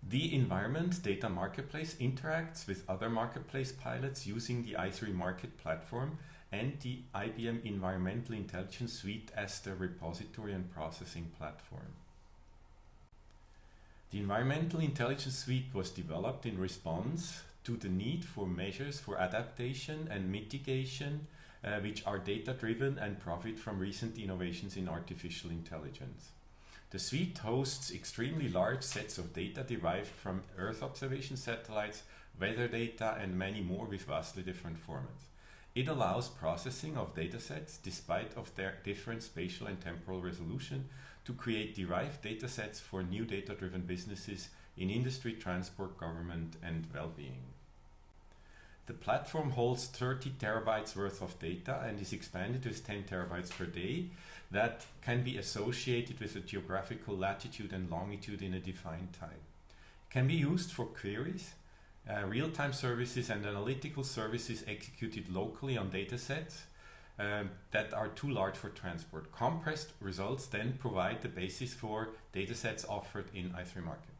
The environment data marketplace interacts with other marketplace pilots using the i3 Market platform and the IBM Environmental Intelligence Suite as the repository and processing platform. The Environmental Intelligence Suite was developed in response to the need for measures for adaptation and mitigation, which are data-driven and profit from recent innovations in artificial intelligence. The suite hosts extremely large sets of data derived from Earth observation satellites, weather data, and many more with vastly different formats. It allows processing of datasets despite of their different spatial and temporal resolution to create derived datasets for new data-driven businesses in industry, transport, government, and well-being. The platform holds 30 terabytes worth of data and is expanded with 10 terabytes per day that can be associated with a geographical latitude and longitude in a defined time. It can be used for queries, real-time services and analytical services executed locally on datasets that are too large for transport. Compressed results then provide the basis for datasets offered in i3 Market.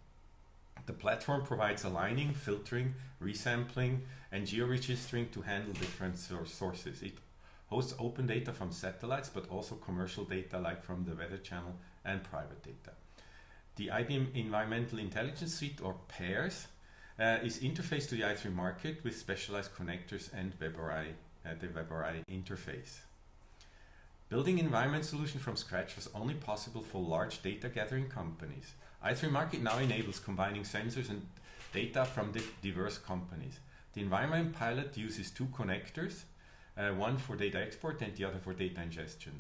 The platform provides aligning, filtering, resampling, and georegistering to handle different sources. It hosts open data from satellites, but also commercial data like from the Weather Channel and private data. The IBM Environmental Intelligence Suite, or PEARS, is interfaced to the i3 Market with specialized connectors and WebRI, the WebRI interface. Building environment solution from scratch was only possible for large data gathering companies. i3 Market now enables combining sensors and data from diverse companies. The environment pilot uses two connectors, one for data export and the other for data ingestion.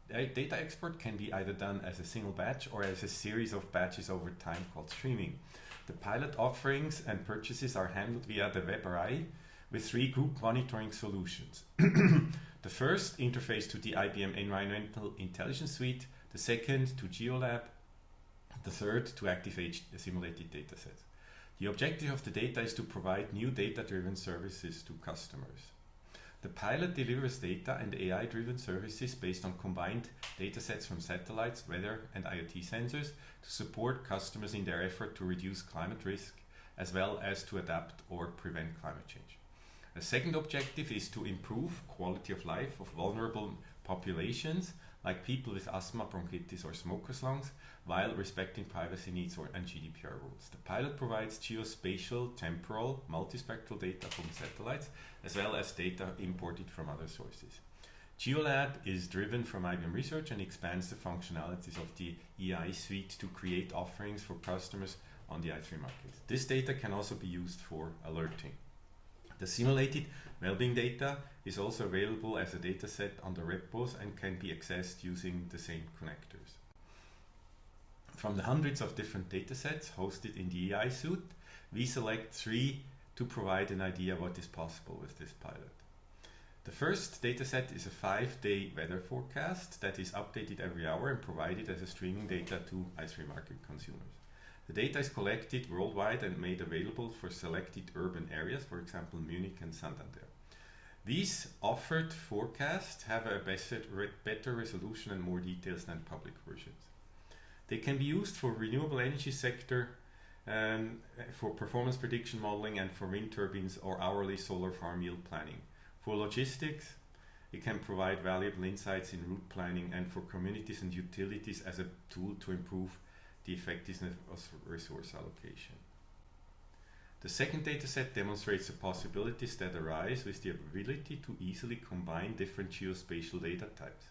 The data export can be either done as a single batch or as a series of batches over time called streaming. The pilot offerings and purchases are handled via the WebRI with 3 group monitoring solutions. The first interface to the IBM Environmental Intelligence Suite, the second to GeoLab, the third to activate the simulated datasets. The objective of the data is to provide new data-driven services to customers. The pilot delivers data and AI-driven services based on combined datasets from satellites, weather, and IoT sensors to support customers in their effort to reduce climate risk as well as to adapt or prevent climate change. The second objective is to improve quality of life of vulnerable populations like people with asthma, bronchitis, or smoker's lungs, while respecting privacy needs and GDPR rules. The pilot provides geospatial, temporal, multispectral data from satellites, as well as data imported from other sources. GeoLab is driven from IBM Research and expands the functionalities of the EI suite to create offerings for customers on the i3 Market. This data can also be used for alerting. The simulated well-being data is also available as a dataset on the repos and can be accessed using the same connectors. From the hundreds of different datasets hosted in the EI suite, we select 3 to provide an idea what is possible with this pilot. The first dataset is a 5-day weather forecast that is updated every hour and provided as a streaming data to i3 Market consumers. The data is collected worldwide and made available for selected urban areas, for example Munich and Santander. These offered forecasts have a better resolution and more details than public versions. They can be used for renewable energy sector, for performance prediction modeling, and for wind turbines or hourly solar farm yield planning. For logistics, it can provide valuable insights in route planning, and for communities and utilities as a tool to improve the effectiveness of resource allocation. The second dataset demonstrates the possibilities that arise with the ability to easily combine different geospatial data types.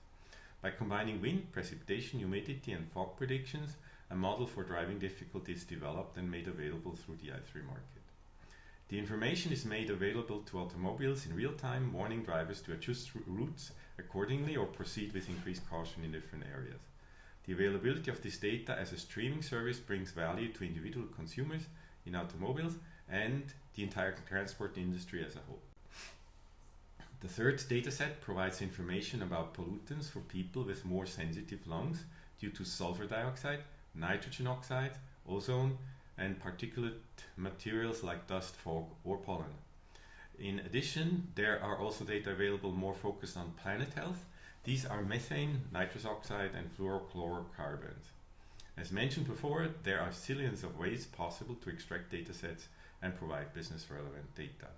By combining wind, precipitation, humidity, and fog predictions, a model for driving difficulty is developed and made available through the i3 Market. The information is made available to automobiles in real time, warning drivers to adjust routes accordingly or proceed with increased caution in different areas. The availability of this data as a streaming service brings value to individual consumers in automobiles and the entire transport industry as a whole. The third dataset provides information about pollutants for people with more sensitive lungs due to sulfur dioxide, nitrogen oxide, ozone, and particulate materials like dust, fog, or pollen. In addition, there are also data available more focused on planet health. These are methane, nitrous oxide, and fluorochlorocarbons. As mentioned before, there are zillions of ways possible to extract datasets and provide business relevant data.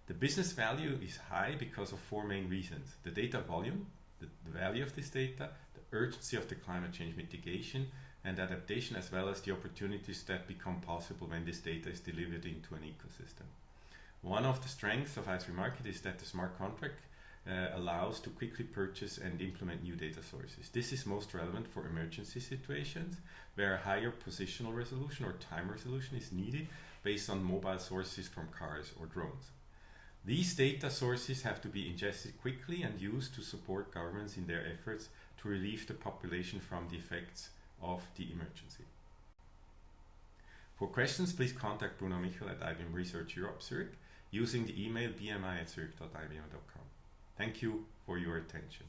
The business value is high because of four main reasons: the data volume, the value of this data, the urgency of the climate change mitigation and adaptation, as well as the opportunities that become possible when this data is delivered into an ecosystem. One of the strengths of Ice Market is that the smart contract allows to quickly purchase and implement new data sources. This is most relevant for emergency situations where a higher positional resolution or time resolution is needed based on mobile sources from cars or drones. These data sources have to be ingested quickly and used to support governments in their efforts to relieve the population from the effects of the emergency. For questions, please contact Bruno Michel at IBM Research Europe Zurich using the email bmi@zurich.ibm.com. Thank you for your attention.